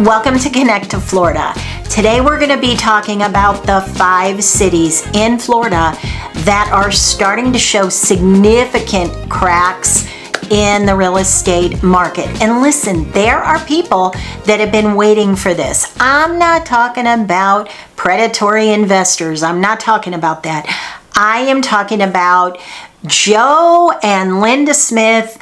Welcome to Connect to Florida. Today we're going to be talking about the 5 cities in Florida that are starting to show significant cracks in the real estate market. And listen, there are people that have been waiting for this. I'm not talking about predatory investors. I'm not talking about that. I am talking about Joe and Linda Smith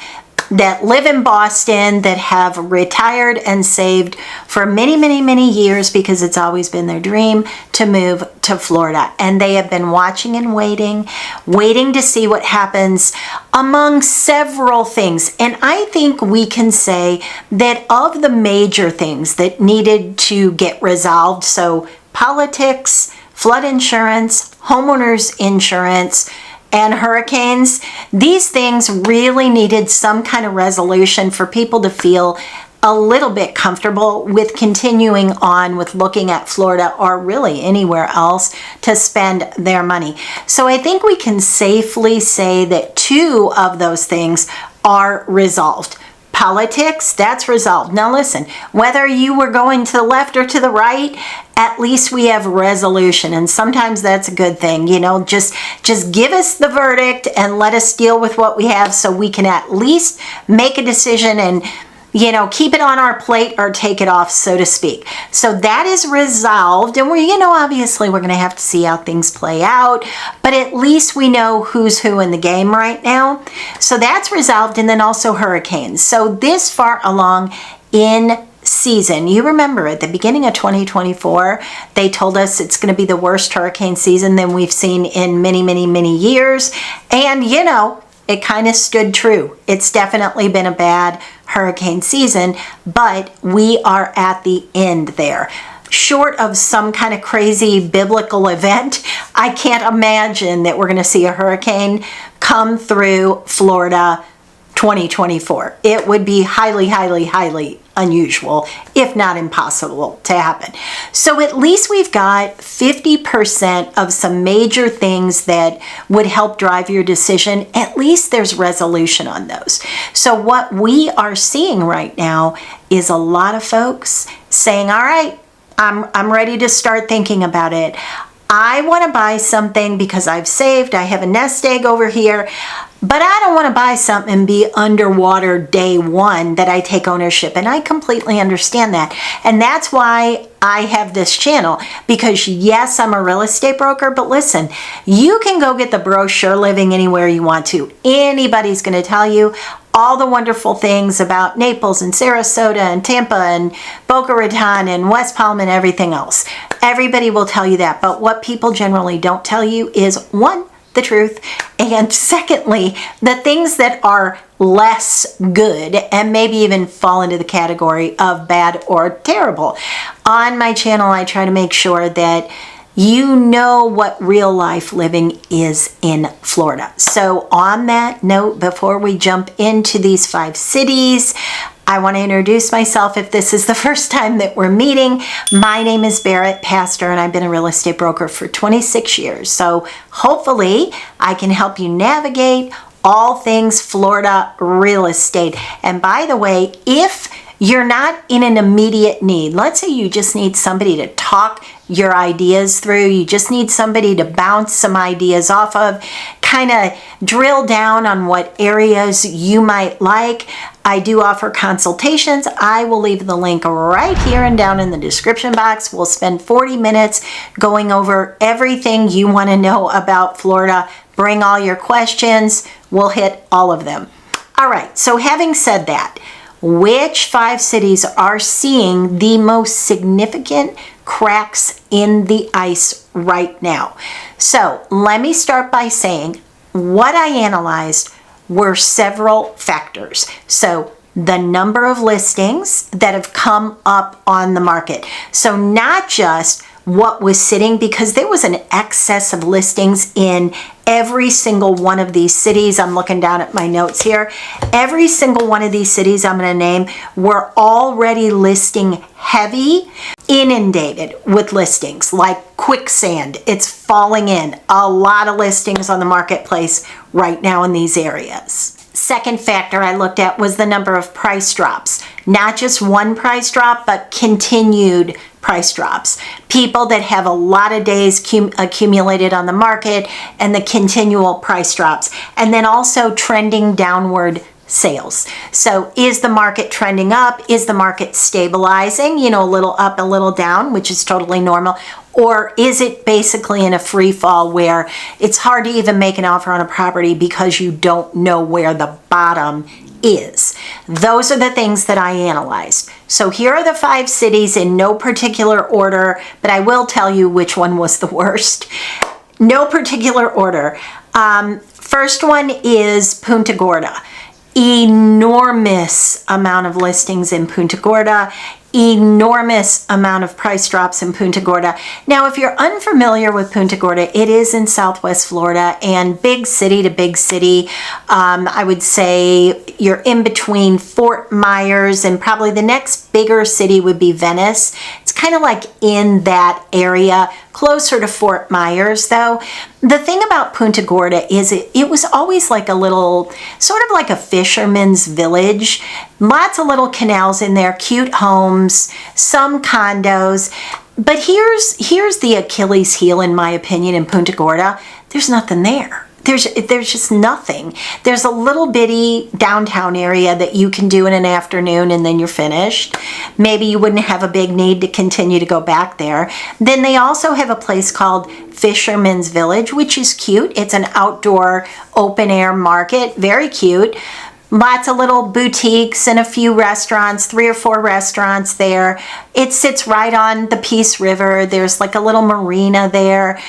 that live in Boston, that have retired and saved for many, many, many years because it's always been their dream to move to Florida. And they have been watching and waiting to see what happens among several things. And I think we can say that of the major things that needed to get resolved, so politics, flood insurance, homeowners insurance, and hurricanes, these things really needed some kind of resolution for people to feel a little bit comfortable with continuing on with looking at Florida or really anywhere else to spend their money. So I think we can safely say that 2 of those things are resolved. Politics, that's resolved. Now listen, whether you were going to the left or to the right, at least we have resolution, and sometimes that's a good thing. You know, just give us the verdict and let us deal with what we have so we can at least make a decision and, you know, keep it on our plate or take it off, so to speak. So that is resolved, and we, obviously we're going to have to see how things play out, but at least we know who's who in the game right now. So that's resolved. And then also hurricanes. So this far along in season, you remember at the beginning of 2024, they told us it's going to be the worst hurricane season than we've seen in many, many, many years. And, it kind of stood true. It's definitely been a bad hurricane season, but we are at the end there. Short of some kind of crazy biblical event, I can't imagine that we're going to see a hurricane come through Florida 2024. It would be highly, highly, highly unusual, if not impossible to happen. So at least we've got 50% of some major things that would help drive your decision. At least there's resolution on those. So what we are seeing right now is a lot of folks saying, all right, I'm ready to start thinking about it. I want to buy something because I've saved, I have a nest egg over here, but I don't want to buy something and be underwater day one that I take ownership. And I completely understand that. And that's why I have this channel, because yes, I'm a real estate broker, but listen, you can go get the brochure Living Anywhere You Want to. Anybody's going to tell you all the wonderful things about Naples and Sarasota and Tampa and Boca Raton and West Palm and everything else. Everybody will tell you that. But what people generally don't tell you is, 1, the truth, and secondly, the things that are less good and maybe even fall into the category of bad or terrible. On my channel, I try to make sure that you know what real life living is in Florida. So on that note, before we jump into these 5 cities, I want to introduce myself if this is the first time that we're meeting. My name is Barrett Pastor, and I've been a real estate broker for 26 years. So hopefully I can help you navigate all things Florida real estate. And by the way, if you're not in an immediate need, let's say you just need somebody to talk your ideas through, you just need somebody to bounce some ideas off of, kind of drill down on what areas you might like, I do offer consultations. I will leave the link right here and down in the description box. We'll spend 40 minutes going over everything you want to know about Florida. Bring all your questions. We'll hit all of them. All right, so having said that, which 5 cities are seeing the most significant cracks in the ice right now? So let me start by saying what I analyzed were several factors. So the number of listings that have come up on the market. So not just what was sitting, because there was an excess of listings in every single one of these cities. I'm looking down at my notes here. Every single one of these cities I'm going to name were already listing heavy, inundated with listings like quicksand. It's falling in. A lot of listings on the marketplace right now in these areas. Second factor I looked at was the number of price drops. Not just one price drop, but continued price drops. People that have a lot of days accumulated on the market and the continual price drops. And then also trending downward sales. So is the market trending up? Is the market stabilizing? You know, a little up, a little down, which is totally normal. Or is it basically in a free fall where it's hard to even make an offer on a property because you don't know where the bottom is? Those are the things that I analyzed. So here are the 5 cities in no particular order, but I will tell you which one was the worst. No particular order. First one is Punta Gorda. Enormous amount of listings in Punta Gorda, enormous amount of price drops in Punta Gorda. Now, if you're unfamiliar with Punta Gorda, it is in Southwest Florida, and big city to big city. I would say you're in between Fort Myers and probably the next bigger city would be Venice. It's kind of like in that area, closer to Fort Myers though. The thing about Punta Gorda is it was always like a little, sort of like a fisherman's village. Lots of little canals in there, cute homes, some condos. But here's the Achilles heel, in my opinion, in Punta Gorda. There's nothing there. There's just nothing. There's a little bitty downtown area that you can do in an afternoon and then you're finished. Maybe you wouldn't have a big need to continue to go back there. Then they also have a place called Fisherman's Village, which is cute. It's an outdoor open air market, very cute. Lots of little boutiques and a few restaurants, 3 or 4 restaurants there. It sits right on the Peace River. There's like a little marina there.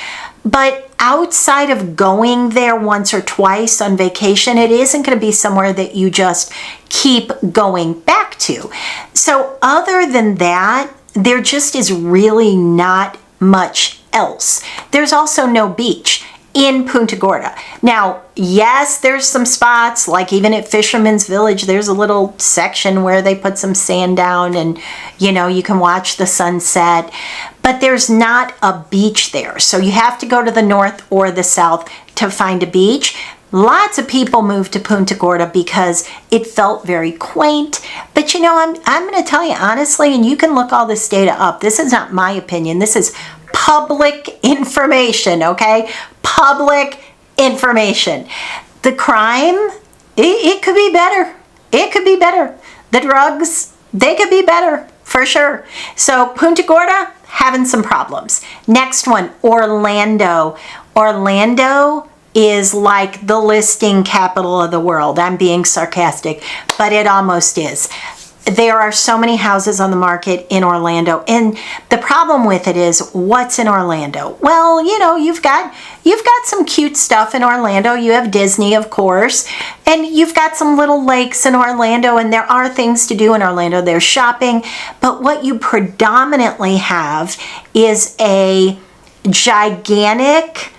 But outside of going there once or twice on vacation, it isn't going to be somewhere that you just keep going back to. So other than that, there just is really not much else. There's also no beach in Punta Gorda. Now, yes, there's some spots, like even at Fisherman's Village, there's a little section where they put some sand down and, you know, you can watch the sunset, but there's not a beach there. So you have to go to the north or the south to find a beach. Lots of people moved to Punta Gorda because it felt very quaint. But you know, I'm going to tell you honestly, and you can look all this data up. This is not my opinion. This is public information, okay? Public information. The crime, it could be better. It could be better. The drugs, they could be better, for sure. So Punta Gorda, having some problems. Next one, Orlando. Orlando is like the listing capital of the world. I'm being sarcastic, but it almost is. There are so many houses on the market in Orlando, and the problem with it is, what's in Orlando? Well, you know, you've got some cute stuff in Orlando. You have Disney, of course, and you've got some little lakes in Orlando, and there are things to do in Orlando. There's shopping, but what you predominantly have is a gigantic,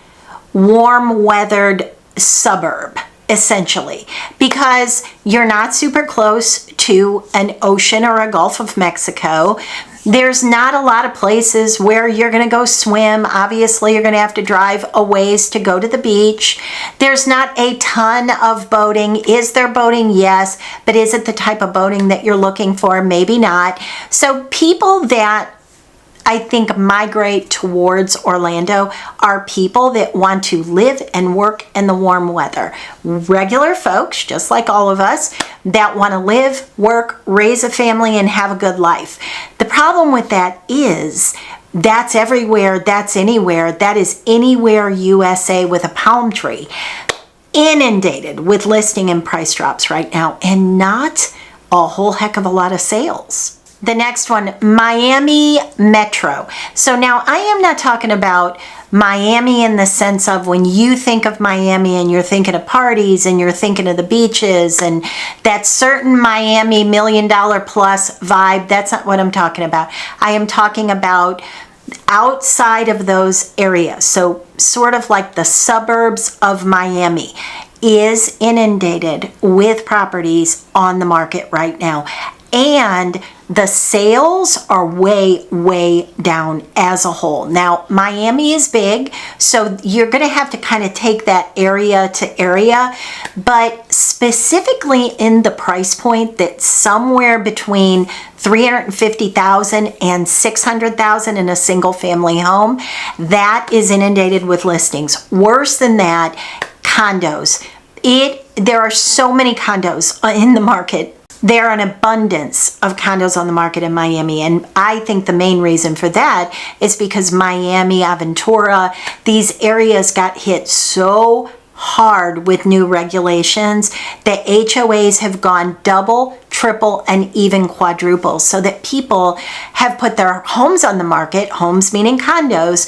warm-weathered suburb, essentially, because you're not super close to an ocean or a Gulf of Mexico. There's not a lot of places where you're going to go swim. Obviously, you're going to have to drive a ways to go to the beach. There's not a ton of boating. Is there boating? Yes. But is it the type of boating that you're looking for? Maybe not. So people that I think migrate towards Orlando are people that want to live and work in the warm weather. Regular folks, just like all of us, that want to live, work, raise a family, and have a good life. The problem with that is that's everywhere, that's anywhere, that is anywhere USA with a palm tree. Inundated with listing and price drops right now, and not a whole heck of a lot of sales. The next one, Miami Metro. So now I am not talking about Miami in the sense of when you think of Miami and you're thinking of parties and you're thinking of the beaches and that certain Miami $1 million plus vibe. That's not what I'm talking about. I am talking about outside of those areas. So sort of like the suburbs of Miami is inundated with properties on the market right now. and the sales are way, way down as a whole. Now, Miami is big, so you're going to have to kind of take that area to area, but specifically in the price point that's somewhere between $350,000 and $600,000 in a single family home, that is inundated with listings. Worse than that, condos. There are so many condos in the market. There are an abundance of condos on the market in Miami, and I think the main reason for that is because Miami, Aventura, these areas got hit so hard with new regulations that HOAs have gone double, triple, and even quadruple, so that people have put their homes on the market, homes meaning condos,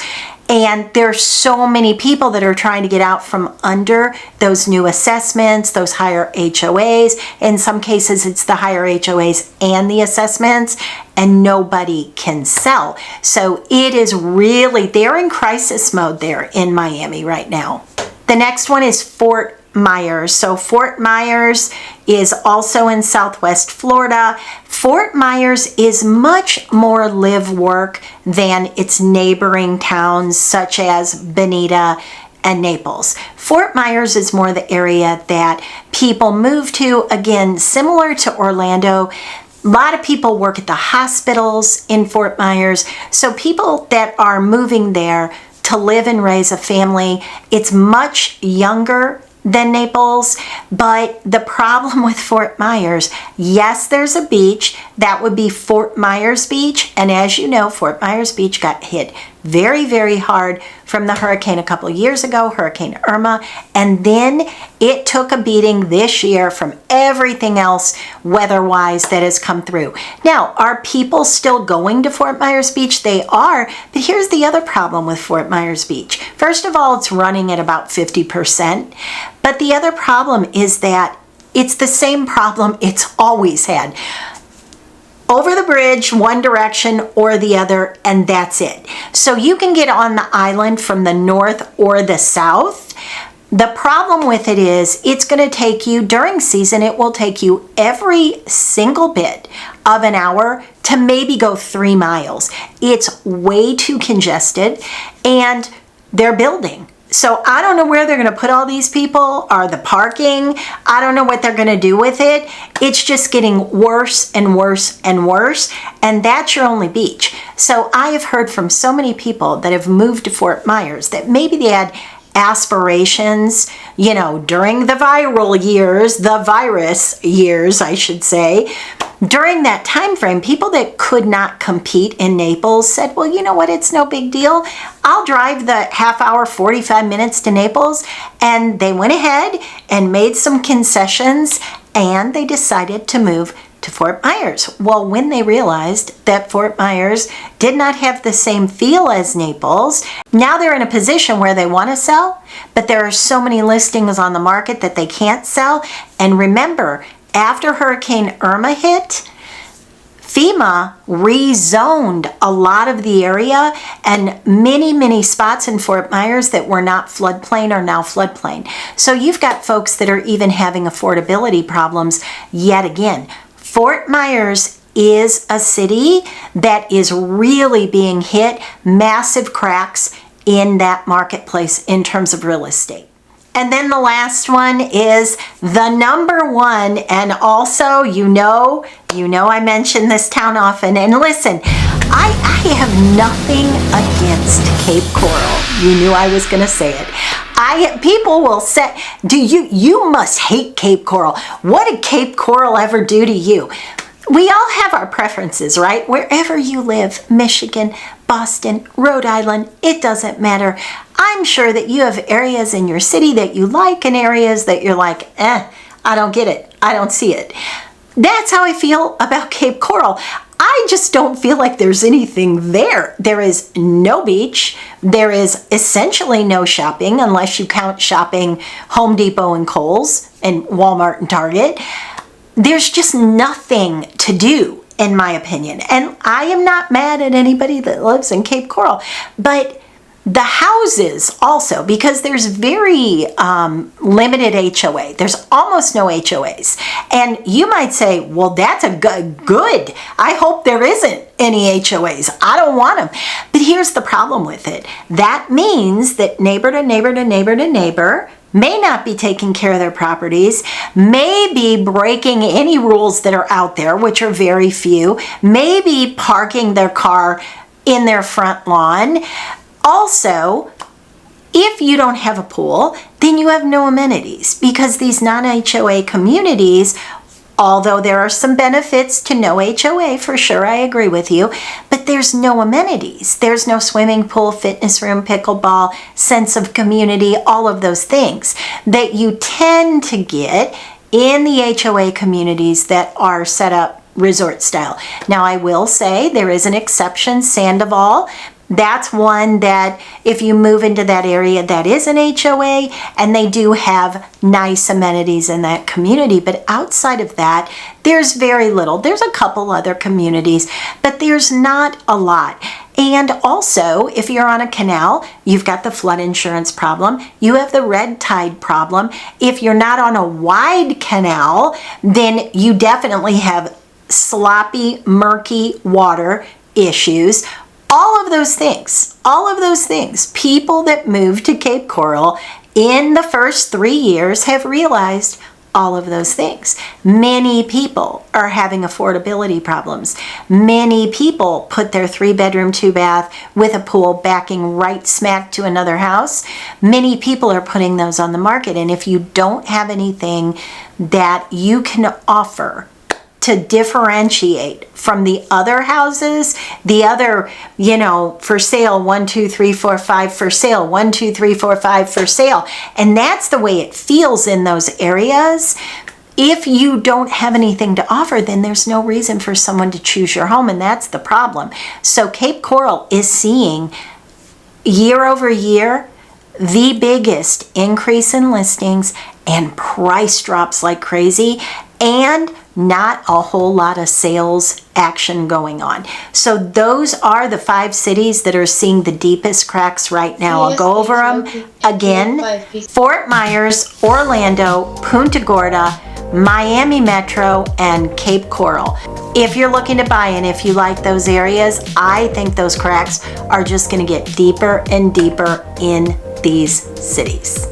and there's so many people that are trying to get out from under those new assessments, those higher HOAs. In some cases, it's the higher HOAs and the assessments, and nobody can sell. So it is really, they're in crisis mode there in Miami right now. The next one is Fort Meyers. So Fort Meyers is also in Southwest Florida. Fort Meyers is much more live-work than its neighboring towns such as Bonita and Naples. Fort Meyers is more the area that people move to, again, similar to Orlando. A lot of people work at the hospitals in Fort Myers, so people that are moving there to live and raise a family, it's much younger than Naples, but the problem with Fort Myers, yes, there's a beach. That would be Fort Myers Beach, and as you know, Fort Myers Beach got hit very, very hard from the hurricane a couple of years ago, Hurricane Irma, and then it took a beating this year from everything else weather-wise that has come through. Now, are people still going to Fort Myers Beach? They are, but here's the other problem with Fort Myers Beach. First of all, it's running at about 50%, but the other problem is that it's the same problem it's always had. Over the bridge, one direction or the other, and that's it. So you can get on the island from the north or the south. The problem with it is it's going to take you, during season, it will take you every single bit of an hour to maybe go 3 miles. It's way too congested, and they're building. So I don't know where they're going to put all these people, or the parking. I don't know what they're going to do with it. It's just getting worse and worse and worse, and that's your only beach. So I have heard from so many people that have moved to Fort Myers that maybe they had aspirations, you know, during the virus years, I should say. During that time frame, people that could not compete in Naples said, well, you know what, it's no big deal. I'll drive the half hour, 45 minutes to Naples. And they went ahead and made some concessions, and they decided to move to Fort Myers. Well, when they realized that Fort Myers did not have the same feel as Naples, now they're in a position where they want to sell, but there are so many listings on the market that they can't sell. And remember, after Hurricane Irma hit, FEMA rezoned a lot of the area, and many, many spots in Fort Myers that were not floodplain are now floodplain. So you've got folks that are even having affordability problems yet again. Fort Myers is a city that is really being hit, massive cracks in that marketplace in terms of real estate. And then the last one is the number one, and also, you know I mention this town often, and listen, I have nothing against Cape Coral. You knew I was going to say it. People will say, you must hate Cape Coral. What did Cape Coral ever do to you? We all have our preferences, right? Wherever you live, Michigan, Boston, Rhode Island, it doesn't matter. I'm sure that you have areas in your city that you like and areas that you're like, I don't get it. I don't see it. That's how I feel about Cape Coral. I just don't feel like there's anything there. There is no beach. There is essentially no shopping, unless you count shopping Home Depot and Kohl's and Walmart and Target. There's just nothing to do, in my opinion. And I am not mad at anybody that lives in Cape Coral, but The houses also, because there's very limited HOA. There's almost no HOAs. And you might say, well, that's a good. I hope there isn't any HOAs. I don't want them. But here's the problem with it. That means that neighbor to neighbor to neighbor to neighbor may not be taking care of their properties, may be breaking any rules that are out there, which are very few, may be parking their car in their front lawn. Also, if you don't have a pool, then you have no amenities, because these non-HOA communities, although there are some benefits to no HOA, for sure, I agree with you, but there's no amenities. There's no swimming pool, fitness room, pickleball, sense of community, all of those things that you tend to get in the HOA communities that are set up resort style. Now, I will say there is an exception, Sandoval. That's one that if you move into that area, that is an HOA, and they do have nice amenities in that community. But outside of that, there's very little. There's a couple other communities, but there's not a lot. And also, if you're on a canal, you've got the flood insurance problem. You have the red tide problem. If you're not on a wide canal, then you definitely have sloppy, murky water issues. All of those things, people that moved to Cape Coral in the first 3 years have realized all of those things. Many people are having affordability problems. Many people put their 3-bedroom, 2-bath with a pool backing right smack to another house. Many people are putting those on the market. And if you don't have anything that you can offer to differentiate from the other houses, the other, for sale, 1, 2, 3, 4, 5 for sale, 1, 2, 3, 4, 5 for sale. And that's the way it feels in those areas. If you don't have anything to offer, then there's no reason for someone to choose your home, and that's the problem. So Cape Coral is seeing year over year the biggest increase in listings and price drops like crazy, and not a whole lot of sales action going on. So those are the 5 cities that are seeing the deepest cracks right now. I'll go over them again. Fort Myers, Orlando, Punta Gorda, Miami Metro, and Cape Coral. If you're looking to buy and if you like those areas, I think those cracks are just going to get deeper and deeper in these cities.